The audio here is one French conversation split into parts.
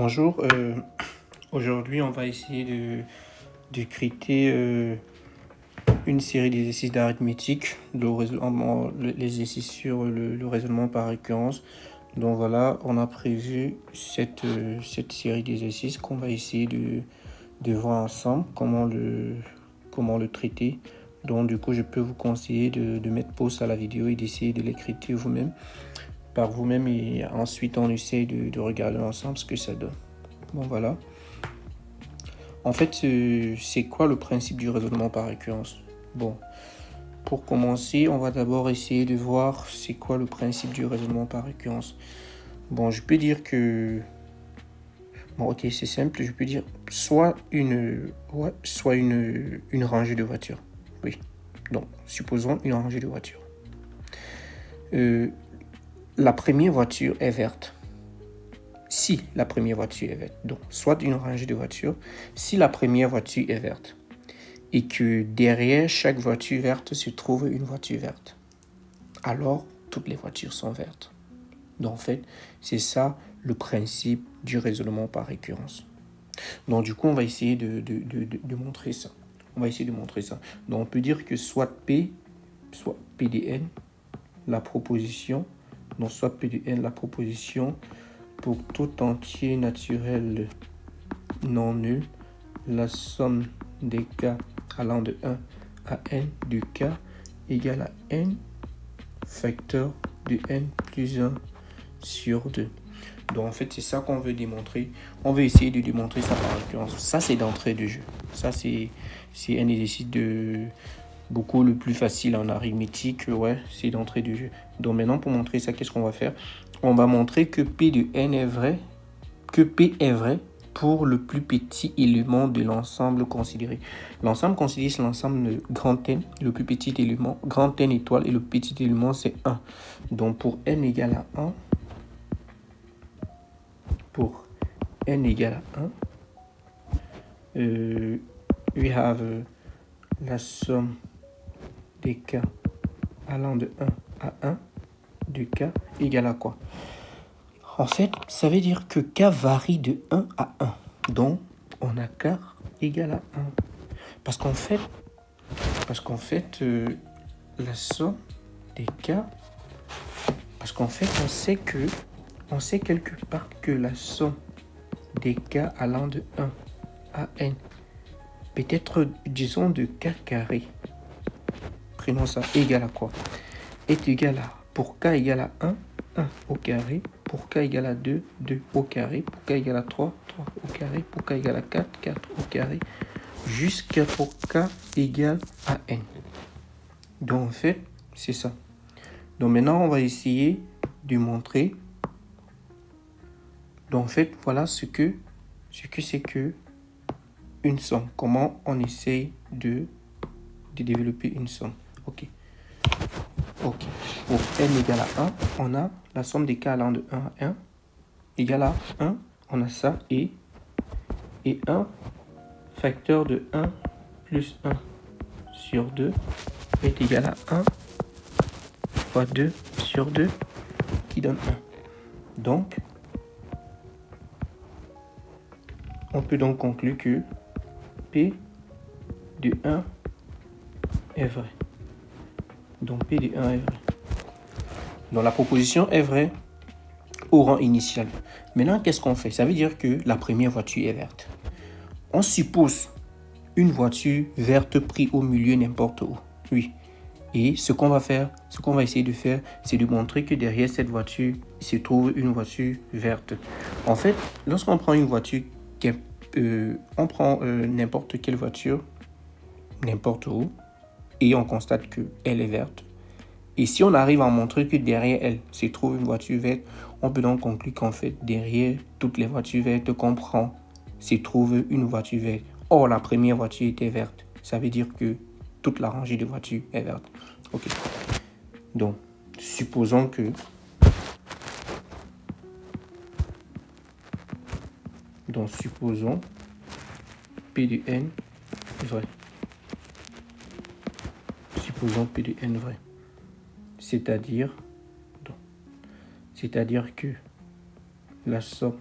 Bonjour, aujourd'hui on va essayer de créer une série d'exercices d'arithmétique, les exercices sur le raisonnement par récurrence. Donc voilà, on a prévu cette série d'exercices qu'on va essayer de voir ensemble comment le traiter. Donc du coup, je peux vous conseiller de mettre pause à la vidéo et d'essayer de l'écrire par vous-même et ensuite on essaie de regarder ensemble ce que ça donne. Bon voilà. En fait, c'est quoi le principe du raisonnement par récurrence? Bon, pour commencer, on va d'abord essayer de voir c'est quoi le principe du raisonnement par récurrence. Bon, je peux dire que... Bon, ok, c'est simple. Je peux dire soit une rangée de voitures. Oui. Donc, supposons une rangée de voitures. La première voiture est verte. Si la première voiture est verte, donc soit une rangée de voitures, si la première voiture est verte et que derrière chaque voiture verte se trouve une voiture verte, alors toutes les voitures sont vertes. Donc en fait, c'est ça le principe du raisonnement par récurrence. Donc du coup, on va essayer de montrer ça. Donc on peut dire que soit P de n, la proposition, donc soit P de n, la proposition, pour tout entier naturel non nul, la somme des cas allant de 1 à n du cas égale à n facteur de n plus 1 sur 2. Donc en fait, c'est ça qu'on veut démontrer. On veut essayer de démontrer ça par récurrence. Ça, c'est d'entrée de jeu. Ça, c'est un exercice beaucoup le plus facile en arithmétique. Ouais, c'est d'entrée de jeu. Donc maintenant, pour montrer ça, qu'est-ce qu'on va faire? On va montrer que P de n est vrai, que P est vrai pour le plus petit élément de l'ensemble considéré. L'ensemble considéré, c'est l'ensemble de grand N, le plus petit élément, grand N étoile, et le petit élément, c'est 1. Donc pour n égale à 1, we have la somme des cas allant de 1 à 1 du cas égale à quoi? En fait, ça veut dire que K varie de 1 à 1. Donc, on a K égale à 1. Parce qu'en fait, la somme des K... Parce qu'en fait, on sait quelque part que la somme des K allant de 1 à n, peut-être, disons, de K carré, prenons ça, égale à quoi? Est égal à, pour K égale à 1 au carré, pour K égale à 2 au carré, pour K égale à 3 au carré, pour K égale à 4 au carré, jusqu'à pour K égale à n. Donc en fait, c'est ça. Donc maintenant, on va essayer de montrer. Donc en fait, voilà ce que c'est que une somme. Comment on essaye de développer une somme. Ok. Pour n égale à 1, on a la somme des cas allant de 1 à 1 égale à 1. On a ça et 1 facteur de 1 plus 1 sur 2 est égal à 1 fois 2 sur 2 qui donne 1. Donc, on peut donc conclure que P de 1 est vrai. Donc P de 1 est vrai. Donc la proposition est vraie au rang initial. Maintenant, qu'est-ce qu'on fait? Ça veut dire que la première voiture est verte. On suppose une voiture verte prise au milieu n'importe où. Oui. Et ce qu'on va essayer de faire, c'est de montrer que derrière cette voiture, il se trouve une voiture verte. En fait, lorsqu'on prend une voiture, on prend n'importe quelle voiture, n'importe où, et on constate qu'elle est verte. Et si on arrive à montrer que derrière elle se trouve une voiture verte, on peut donc conclure qu'en fait, derrière toutes les voitures vertes qu'on prend, se trouve une voiture verte. Or, la première voiture était verte. Ça veut dire que toute la rangée de voitures est verte. Ok. Donc, supposons que... supposons P de n vrai. Supposons P de n vrai. C'est-à-dire que la somme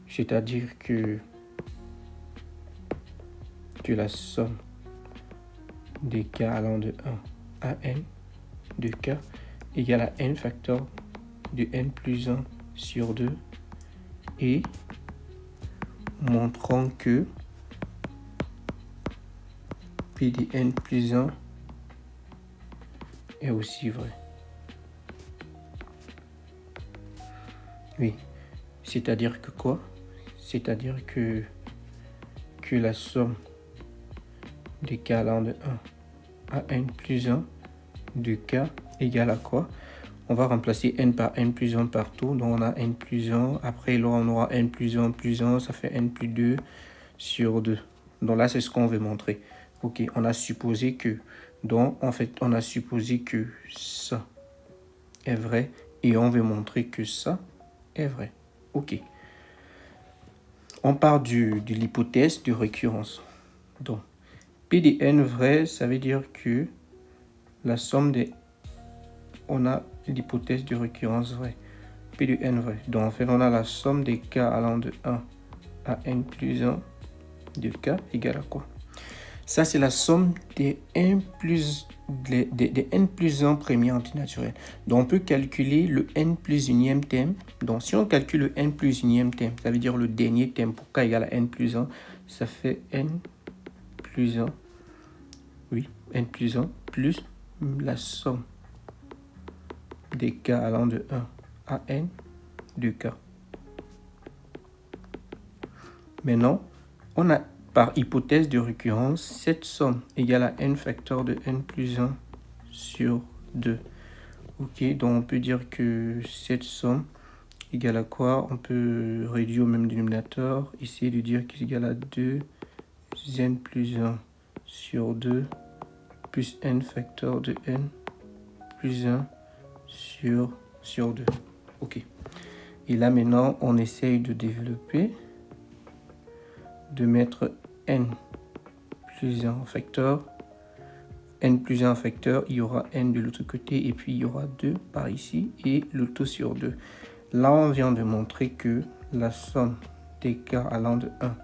c'est-à-dire que la somme des k allant de 1 à n de k égale à n facteur de n plus 1 sur 2 et montrons que P de n plus 1 est aussi vrai. Oui, c'est-à-dire que quoi? C'est-à-dire que la somme des k allant de 1 à n plus 1 de k égale à quoi? On va remplacer n par n plus 1 partout. Donc on a n plus 1. Après là, on aura n plus 1 plus 1. Ça fait n plus 2 sur 2. Donc là, c'est ce qu'on veut montrer. Ok, on a supposé que... Donc en fait, on a supposé que ça est vrai. Et on veut montrer que ça est vrai. Ok. On part de l'hypothèse de récurrence. Donc, P de n vrai, ça veut dire que la somme des... On a l'hypothèse de récurrence vraie. P de n vrai. Donc, en fait, on a la somme des k allant de 1 à n plus 1 de k égale à quoi? Ça, c'est la somme des n plus 1 premiers antinaturels. Donc, on peut calculer le n plus unième terme. Donc, si on calcule le n plus unième terme, ça veut dire le dernier terme pour k égale à n plus 1, ça fait n plus 1. Oui, n plus 1 plus la somme des k allant de 1 à n de k. Maintenant, on a par hypothèse de récurrence cette somme égale à n facteur de n plus 1 sur 2. Ok, donc on peut dire que cette somme égale à quoi? On peut réduire au même dénominateur, essayer de dire qu'il est égal à 2 n plus 1 sur 2 plus n facteur de n plus 1 sur 2. Ok. Et là maintenant, on essaye de développer, de mettre n plus 1 facteur. N plus 1 facteur, il y aura n de l'autre côté et puis il y aura 2 par ici et le tout sur 2. Là, on vient de montrer que la somme des k allant de 1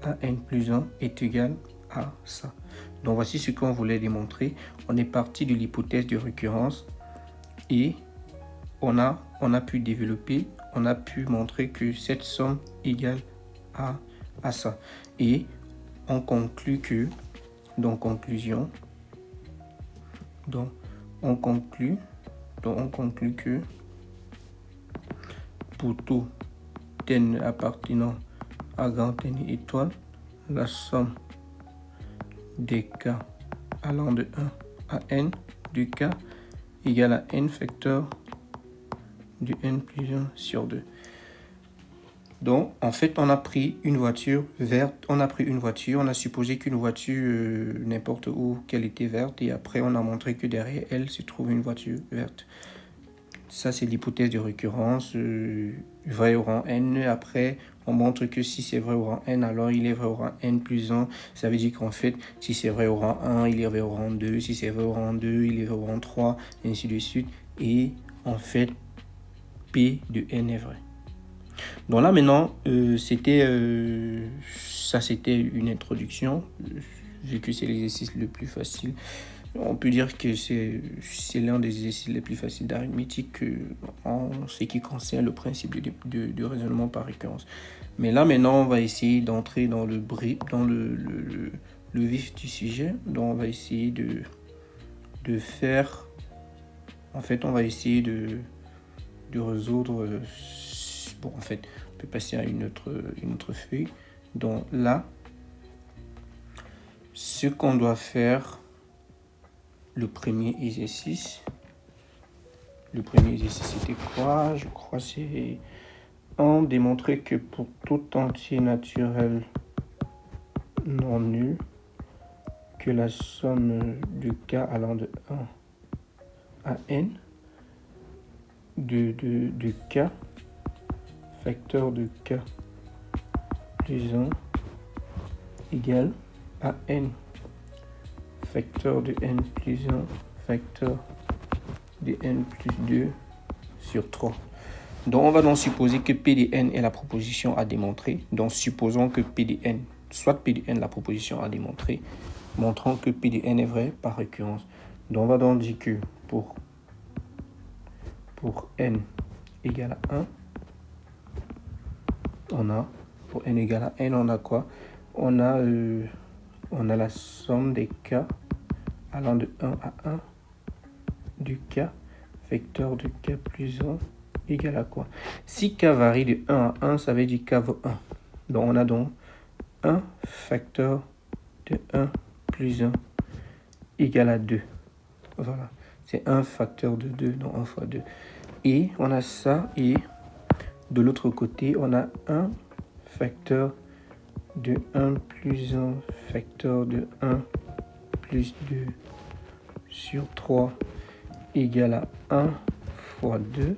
à n plus 1 est égale à ça. Donc voici ce qu'on voulait démontrer. On est parti de l'hypothèse de récurrence et on a pu développer, on a pu montrer que cette somme égale à ça. Et on conclut que, donc conclusion, donc on conclut que pour tout n appartenant à grand N étoile, la somme des k allant de 1 à n de k égale à n facteur de n plus 1 sur 2. Donc, en fait, on a pris une voiture verte, on a supposé qu'une voiture, n'importe où, qu'elle était verte, et après, on a montré que derrière elle se trouve une voiture verte. Ça, c'est l'hypothèse de récurrence, vrai au rang n. Après, on montre que si c'est vrai au rang n, alors il est vrai au rang n plus 1. Ça veut dire qu'en fait, si c'est vrai au rang 1, il est vrai au rang 2. Si c'est vrai au rang 2, il est vrai au rang 3, et ainsi de suite. Et en fait, P de n est vrai. Donc là maintenant, c'était une introduction, vu que c'est l'exercice le plus facile. On peut dire que c'est l'un des exercices les plus faciles d'arithmétique en ce qui concerne le principe de raisonnement par récurrence. Mais là maintenant, on va essayer d'entrer dans le vif du sujet. Donc on va essayer de faire... En fait, on va essayer de résoudre... Bon, en fait, on peut passer à une autre feuille. Donc là, ce qu'on doit faire, le premier exercice, c'était quoi? Je crois que c'est démontrer que pour tout entier naturel non nul, que la somme de k allant de 1 à n de k facteur de k plus 1 égale à n facteur de n plus 1 facteur de n plus 2 sur 3. Donc, on va donc supposer que P de n est la proposition à démontrer. Donc, supposons que P de n, soit P de n la proposition à démontrer, montrant que P de n est vrai par récurrence. Donc, on va donc dire que pour n égale à 1, pour n égale à n, on a quoi? On a la somme des cas allant de 1 à 1 du k vecteur de k plus 1 égale à quoi? Si k varie de 1 à 1, ça veut dire k vaut 1. Donc, on a donc 1 facteur de 1 plus 1 égale à 2. Voilà. C'est 1 facteur de 2, donc 1 fois 2. Et on a ça, et de l'autre côté, on a 1 facteur de 1 plus 1 facteur de 1 plus 2 sur 3 égale à 1 fois 2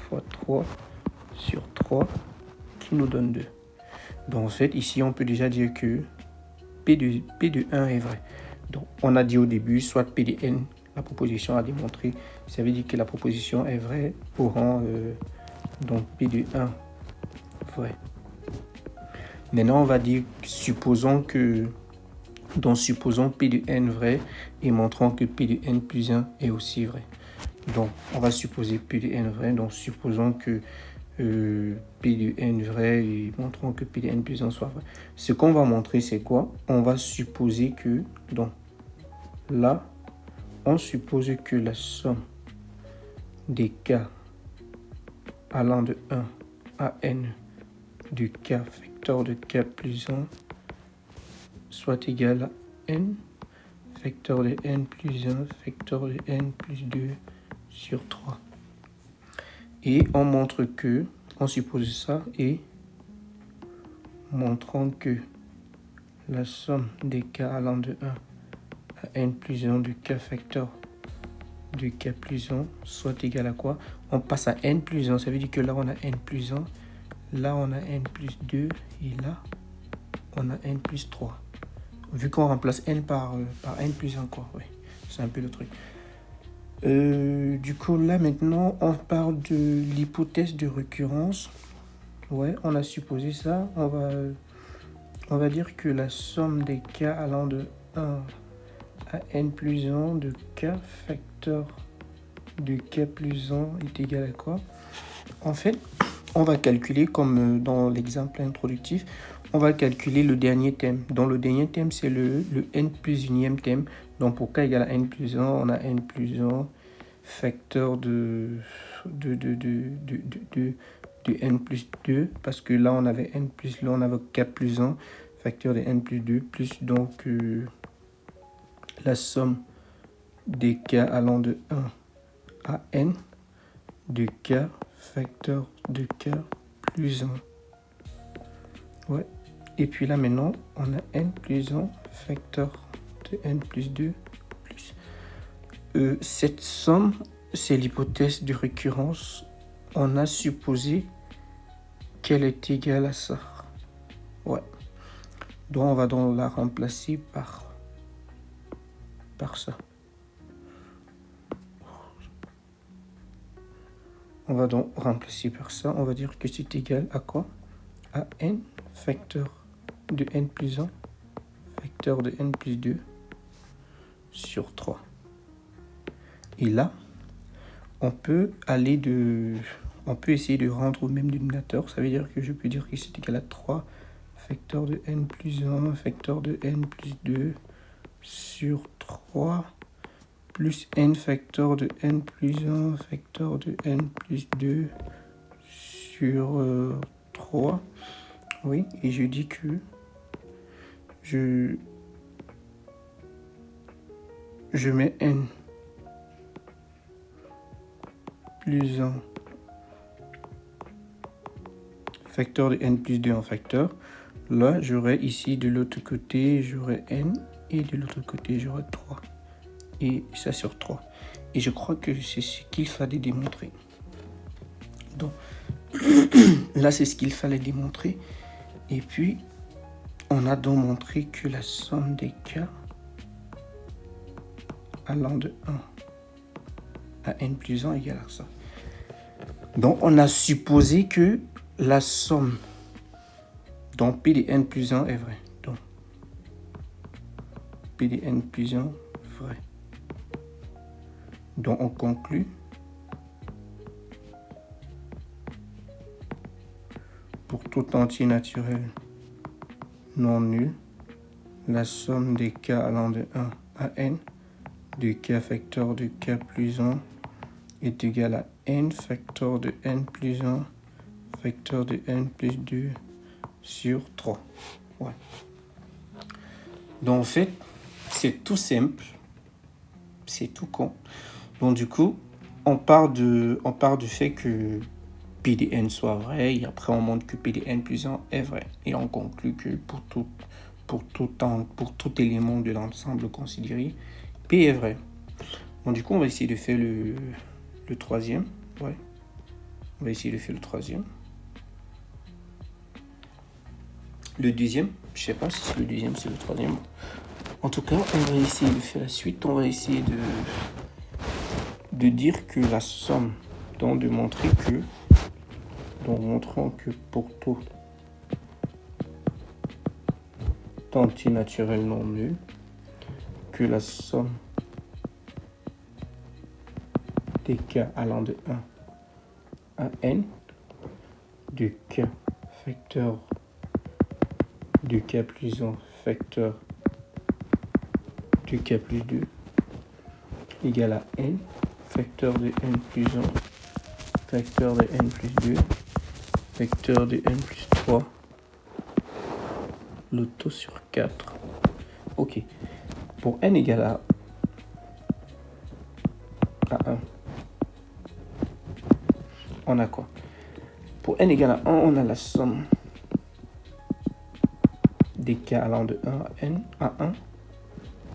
fois 3 sur 3 qui nous donne 2. Donc en fait, ici, on peut déjà dire que P de 1 est vrai. Donc on a dit au début, soit P de n, la proposition à démontrer, ça veut dire que la proposition est vraie au rang donc P de 1 vrai. Maintenant, on va dire, supposons P de n vrai et montrons que P de n plus 1 est aussi vrai. Donc, on va supposer P de n vrai. Donc, supposons que P de n vrai et montrons que P de n plus 1 soit vrai. Ce qu'on va montrer, c'est quoi? On va supposer que, donc, là, on suppose que la somme des cas allant de 1 à n du k vecteur de k plus 1 soit égal à n vecteur de n plus 1 vecteur de n plus 2 sur 3. Et on montre que, on suppose ça, et montrant que la somme des cas allant de 1 à n plus 1 du k vecteur de k plus 1 soit égal à quoi? On passe à n plus 1, ça veut dire que là on a n plus 1, là on a n plus 2, et là on a n plus 3. Vu qu'on remplace n par n plus 1, quoi. Oui, c'est un peu le truc. Du coup, là, maintenant, on parle de l'hypothèse de récurrence. Ouais, on a supposé ça. On va dire que la somme des cas allant de 1 à n plus 1 de k facteur de k plus 1 est égal à quoi? En fait, on va calculer, comme dans l'exemple introductif, on va calculer le dernier thème. Donc, le dernier thème, c'est le n plus unième thème. Donc, pour k égale à n plus 1, on a n plus 1 facteur de n plus 2. Parce que là, on avait n plus, là, on avait k plus 1, facteur de n plus 2, plus donc la somme des k allant de 1 à n de k facteur de k plus 1. Ouais. Et puis là, maintenant, on a n plus 1 facteur de n plus 2 plus. Cette somme, c'est l'hypothèse de récurrence. On a supposé qu'elle est égale à ça. Ouais. Donc, on va donc la remplacer par ça. On va donc remplacer par ça. On va dire que c'est égal à quoi? À n facteur de n plus 1 facteur de n plus 2 sur 3. Et là, on peut essayer de rendre au même dénominateur. Ça veut dire que je peux dire que c'est égal à 3 facteur de n plus 1 facteur de n plus 2 sur 3 plus n facteur de n plus 1 facteur de n plus 2 sur 3. Oui, et je dis que je mets n plus 1 facteur de n plus 2 en facteur. Là, j'aurai ici de l'autre côté, j'aurai n, et de l'autre côté, j'aurai 3. Et ça sur 3. Et je crois que c'est ce qu'il fallait démontrer. Donc, là, c'est ce qu'il fallait démontrer. Et puis, on a donc montré que la somme des cas allant de 1 à n plus 1 égale à ça. Donc, on a supposé que la somme donc P de n plus 1 est vrai. Donc, P de n plus 1 vrai. Donc, on conclut pour tout entier naturel non nul, la somme des k allant de 1 à n de k facteur de k plus 1 est égale à n facteur de n plus 1 facteur de n plus 2 sur 3. Ouais. Donc en fait, c'est tout simple, c'est tout con. Donc du coup, on part du fait que P de n soit vrai, et après on montre que P de n plus 1 est vrai. Et on conclut que pour tout élément de l'ensemble considéré, P est vrai. Donc du coup, on va essayer de faire le troisième. Ouais. On va essayer de faire le troisième. Le deuxième, je sais pas si c'est le deuxième, c'est le troisième. En tout cas, on va essayer de faire la suite. On va essayer de dire que la somme, donc de montrer que, donc montrons que pour tout entier naturel non nul, que la somme des k allant de 1 à n de k facteur de k plus 1 facteur de k plus 2 égale à n facteur de n plus 1 facteur de n plus 2 facteur de n plus 3 le tout sur 4. Ok. Pour n égale à 1, on a quoi? Pour n égale à 1, on a la somme des k allant de 1 à n à 1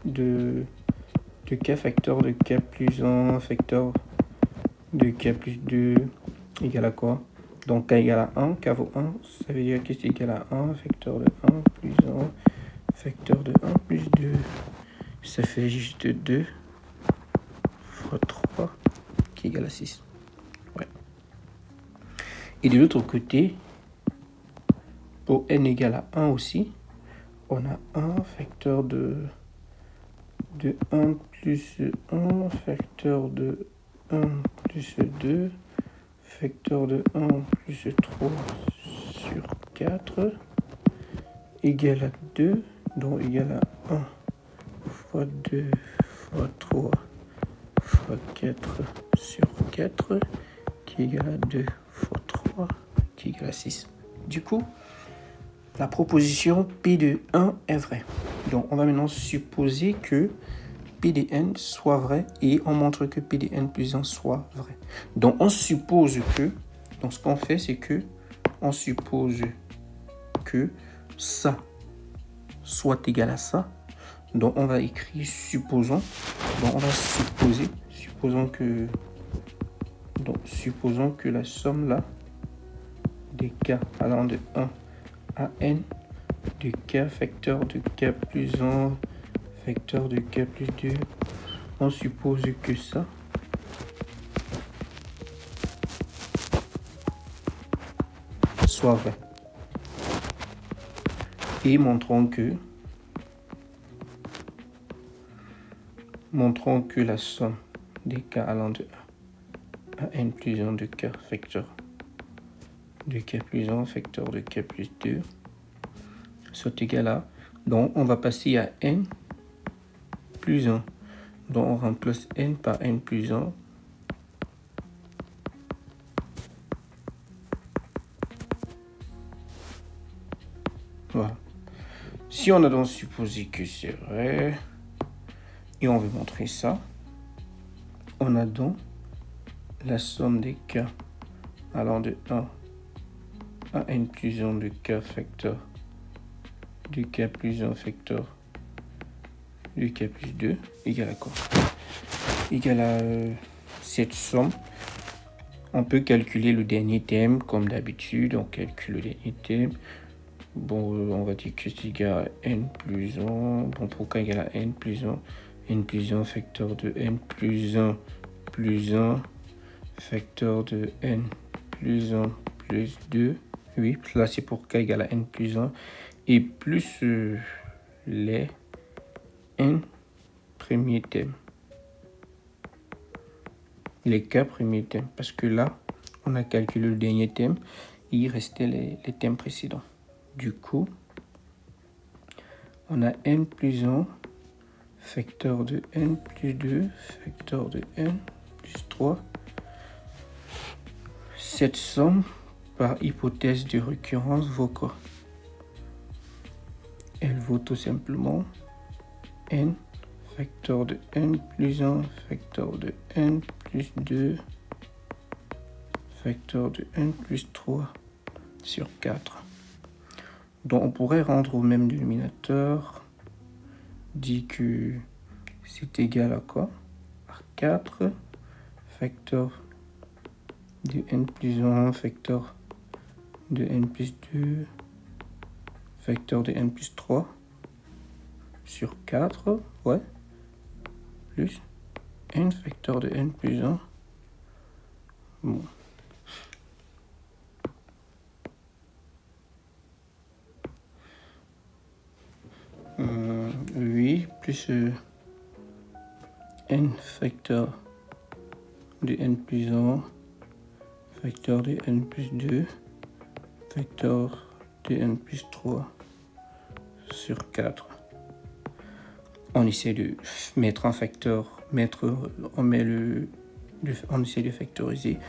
de k facteur de k plus 1 facteur de k plus 2 égale à quoi? Donc k égale à 1, k vaut 1, ça veut dire que c'est égal à 1 facteur de 1 plus 1 facteur de 1 plus 2, ça fait juste 2 fois 3 qui est égal à 6. Ouais. Et de l'autre côté, pour n égale à 1 aussi, on a 1 facteur de 1 plus 1 facteur de 1 plus 2 facteur de 1 plus 3 sur 4 égale à 2, donc égale à 1 fois 2 fois 3 fois 4 sur 4 qui égale à 2 fois 3 qui égale à 6. Du coup, la proposition P de 1 est vraie. Donc on va maintenant supposer que P de n soit vrai et on montre que P de n plus 1 soit vrai. Donc on suppose que, donc ce qu'on fait c'est que on suppose que ça soit égal à ça. Donc on va écrire supposons. Donc on va supposons que la somme là des k allant de 1 à n de k facteur de k plus 1 facteur de k plus 2, on suppose que ça soit vrai. Et montrons que la somme des k allant de 1 à n plus 1 de k facteur de k plus 1 facteur de k plus 2 soit égal à, donc on va passer à n plus 1. Donc on remplace n par n plus 1. Voilà. Si on a donc supposé que c'est vrai, et on veut montrer ça, on a donc la somme des k allant de 1 à n plus 1 de k facteur de k plus 1 facteur de k plus 2 égale à quoi? Égale à cette somme. On peut calculer le dernier terme comme d'habitude. On calcule le dernier terme. Bon, on va dire que c'est égal à n plus 1. Bon, pour k égale à n plus 1 facteur de n plus 1 plus 1 facteur de n plus 1 plus 2. Oui, là c'est pour k égale à n plus 1. Et plus les n premiers thèmes. Les k premiers thèmes. Parce que là, on a calculé le dernier thème. Et il restait les thèmes précédents. Du coup, on a n plus 1, facteur de n plus 2, facteur de n plus 3. Cette somme, par hypothèse de récurrence, vaut quoi? Elle vaut tout simplement n, facteur de n plus 1, facteur de n plus 2, facteur de n plus 3 sur 4. Donc on pourrait rendre au même dénominateur, dit que c'est égal à quoi? À 4, facteur de n plus 1, facteur de n plus 2, facteur de n plus 3 sur 4, ouais, plus n facteur de n plus 1. Bon. Oui, plus n facteur de n plus 1, facteur de n plus 2, facteur de n plus 3 sur 4. On essaie de mettre un facteur, on essaie de factoriser.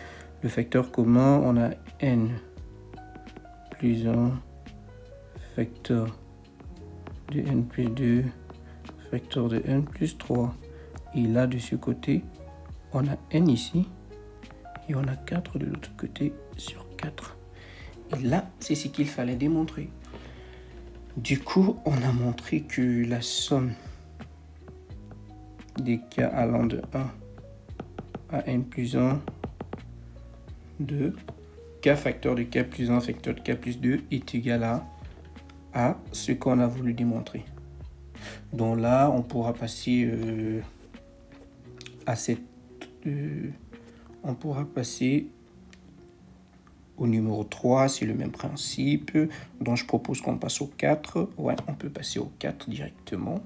Le facteur commun, on a n plus 1, facteur de n plus 2, facteur de n plus 3. Et là, de ce côté, on a n ici. Et on a 4 de l'autre côté sur 4. Et là, c'est ce qu'il fallait démontrer. Du coup, on a montré que la somme des k allant de 1 à n plus 1 de k facteur de k plus 1 facteur de k plus 2 est égal à ce qu'on a voulu démontrer. Donc là, on pourra passer on pourra passer au numéro 3, c'est le même principe. Donc je propose qu'on passe au 4. Ouais, on peut passer au 4 directement.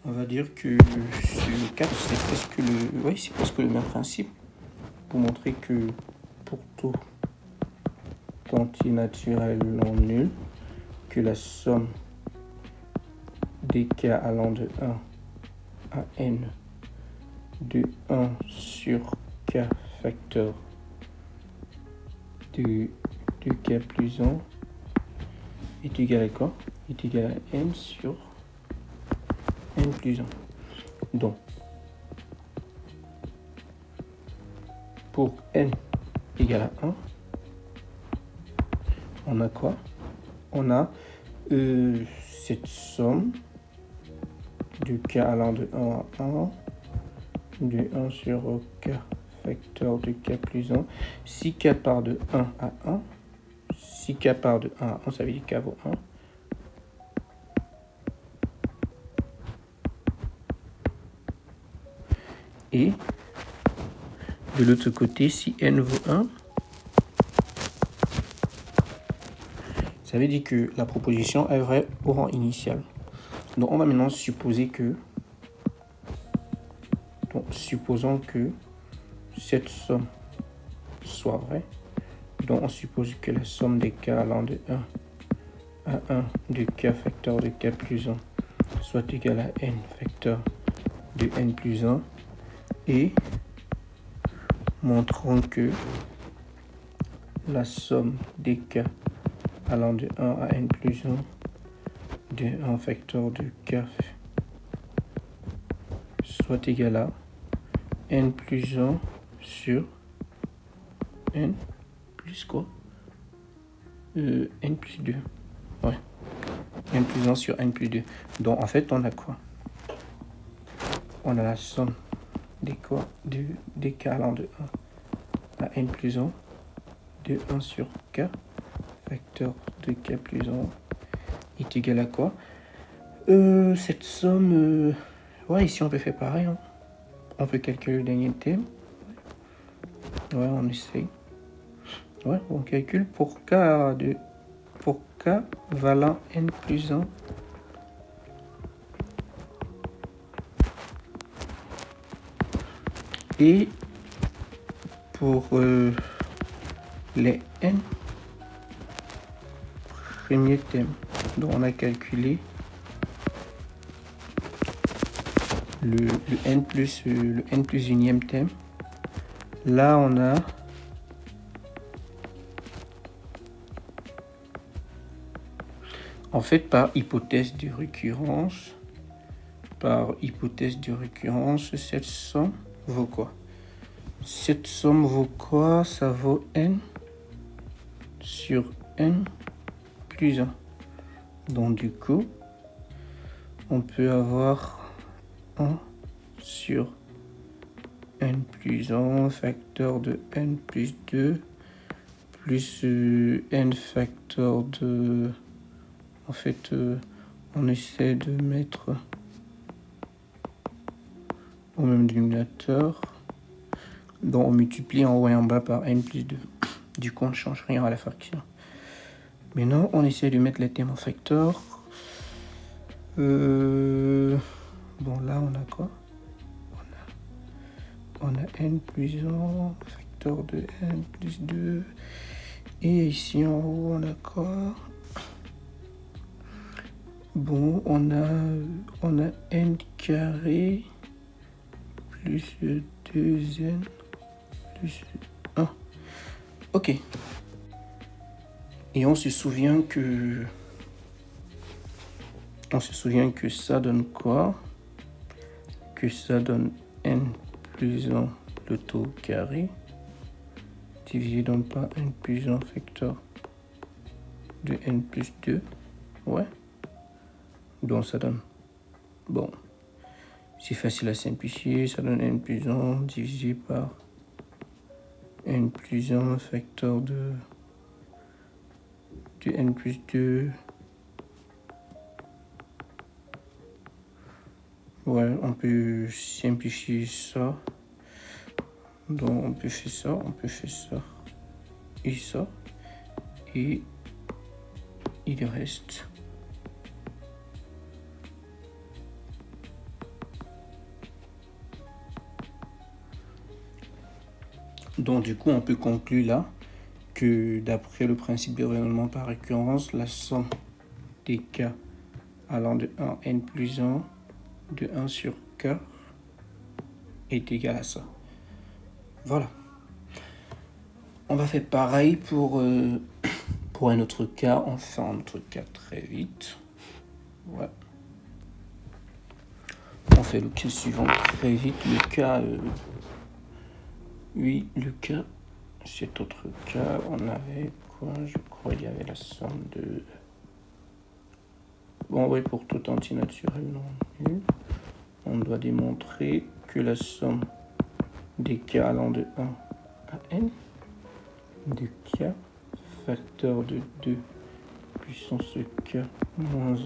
On va dire que le 4, c'est presque le même principe. Pour montrer que pour tout entier naturel non nul, que la somme des k allant de 1 à n de 1 sur k facteur de k plus 1 est égal à quoi? Est égal à n sur n plus 1. Donc, pour n égale à 1, on a quoi? On a cette somme de k allant de 1 à 1, de 1 sur k facteur de k plus 1. Si k part de 1 à 1, si k part de 1 à 1, ça veut dire k vaut 1. Et de l'autre côté, si n vaut 1, ça veut dire que la proposition est vraie au rang initial. Donc on va maintenant supposer que, supposons que cette somme soit vraie. Donc on suppose que la somme des k allant de 1 à 1 de k facteur de k plus 1 soit égale à n facteur de n plus 1. Et montrons que la somme des k allant de 1 à n plus 1 de 1 facteur de k soit égal à n plus 1 sur n plus quoi? N plus 2. Ouais. N plus 1 sur n plus 2. Donc en fait, on a quoi? On a la somme des k allant de 1 à n plus 1 de 1 sur k facteur de k plus 1 est égal à quoi? Cette somme, ouais, ici on peut faire pareil, hein. On peut calculer le dernier thème. Ouais, on essaye. Ouais, on calcule pour K valant n plus 1. Et pour les n premiers thèmes, donc on a calculé le n plus unième thème. Là, on a en fait par hypothèse de récurrence, cette somme vaut quoi? Cette somme vaut quoi? Ça vaut n sur n plus 1. Donc du coup, on peut avoir 1 sur n plus 1 facteur de n plus 2 plus n facteur de... En fait, on essaie de mettre au même dénominateur. Donc on multiplie en haut et en bas par n plus 2. Du coup, on ne change rien à la fraction. Maintenant, on essaie de mettre les thèmes en facteur. Bon, là, on a quoi? On a n plus 1, facteur de n plus 2. Et ici, en haut, on a quoi? Bon, on a n carré plus 2n plus 1. Ok. Et on se souvient que ça donne quoi? Que ça donne n plus 1 le taux carré divisé donc par n plus 1 facteur de n plus 2. Ouais. Donc ça donne... Bon. C'est facile à simplifier. Ça donne n plus 1 divisé par n plus 1 facteur de n plus 2. Ouais, on peut simplifier ça. Donc on peut faire ça, et ça. Et il reste... Donc du coup, on peut conclure là que d'après le principe de rayonnement par récurrence, la somme des k allant de 1 n plus 1 de 1 sur k est égale à ça. Voilà. On va faire pareil pour un autre cas. On fait un autre cas très vite. Ouais. On fait le cas suivant très vite. Le cas... oui, le cas... Cet autre cas, on avait quoi? Je crois qu'il y avait la somme de... Bon, oui, pour tout entier naturel non nul, on doit démontrer que la somme des k allant de 1 à n de k facteur de 2 puissance k moins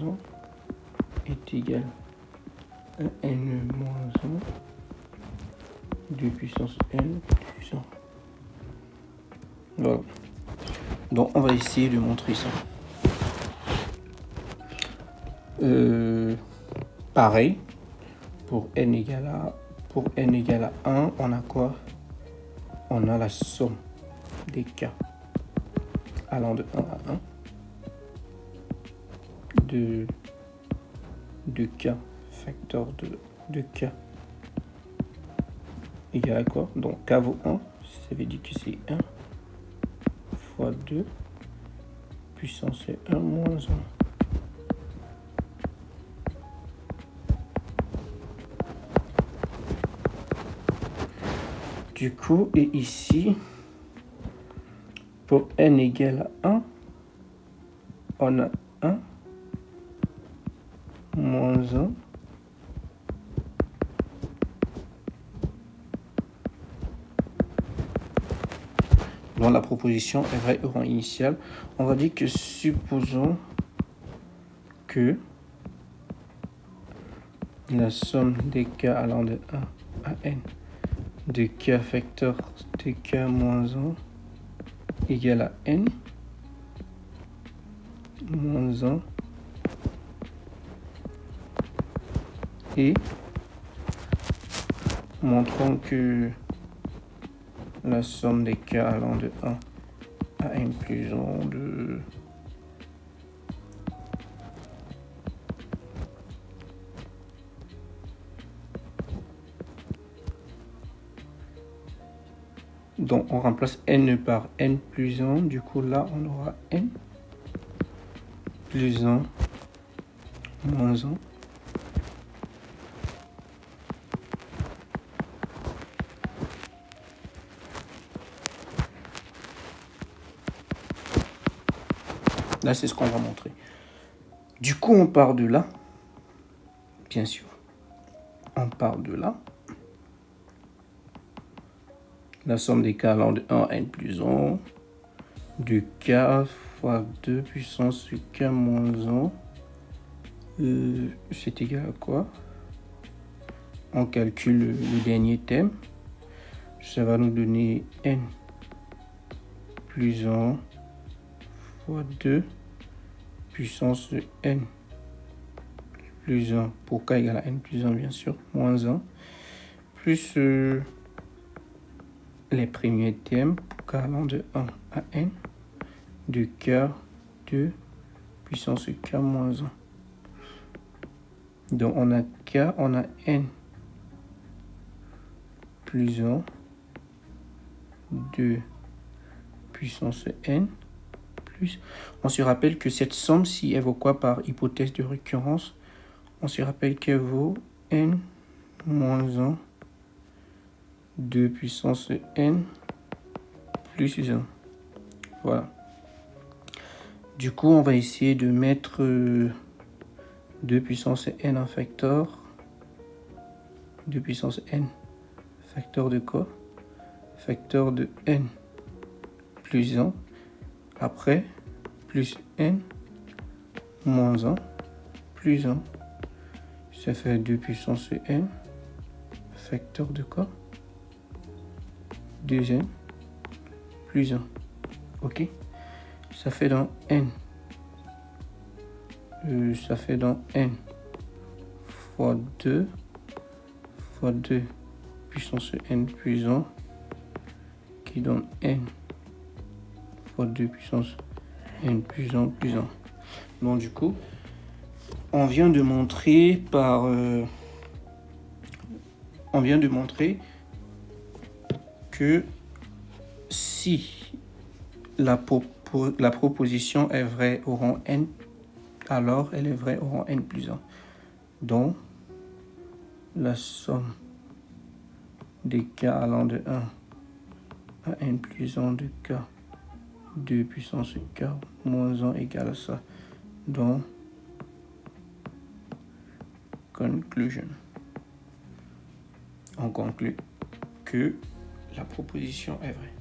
1 est égal à n moins 1 de puissance n plus 1. Voilà. Donc on va essayer de montrer ça. Pareil, pour n égale à 1, on a quoi? On a la somme des k allant de 1 à 1 de k facteur de k égale à quoi? Donc k vaut 1, ça veut dire que c'est 1 fois 2 puissance 1 moins 1. Du coup, et ici, pour n égale à 1, on a 1 moins 1 dans la proposition est vrai au rang initial. On va dire que supposons que la somme des k allant de 1 à n de k facteur de k moins 1 égale à n moins 1 et montrons que la somme des k allant de 1 à n plus 1 de donc on remplace n par n plus 1, du coup là on aura n plus 1 moins 1 là c'est ce qu'on va montrer. Du coup on part de là, bien sûr, on part de là. La somme des k allant de 1 à n plus 1 de k fois 2 puissance k moins 1, c'est égal à quoi? On calcule le dernier terme. Ça va nous donner n plus 1 fois 2 puissance n plus 1 pour k égale à n plus 1 bien sûr, moins 1, plus les premiers termes pour k allant de 1 à n de k 2 puissance k moins 1. Donc on a k, on a n plus 1 2 puissance n plus. On se rappelle que cette somme-ci, elle vaut quoi par hypothèse de récurrence? On se rappelle qu'elle vaut n moins 1 2 puissance n plus 1. Voilà. Du coup, on va essayer de mettre 2 puissance n en facteur. 2 puissance n. Facteur de quoi? Facteur de n plus 1. Après, plus n moins 1 plus 1. Ça fait 2 puissance n. Facteur de quoi? 2n plus 1. Ok? Ça fait dans n. Ça fait dans n fois 2 puissance n plus 1 qui donne n fois 2 puissance n plus 1 plus 1. Donc du coup, on vient de montrer par... on vient de montrer que si la proposition est vraie au rang n, alors elle est vraie au rang n plus 1. Donc, la somme des k allant de 1 à n plus 1 de k 2 puissance k moins 1 égale à ça. Donc, conclusion. On conclut que la proposition est vraie.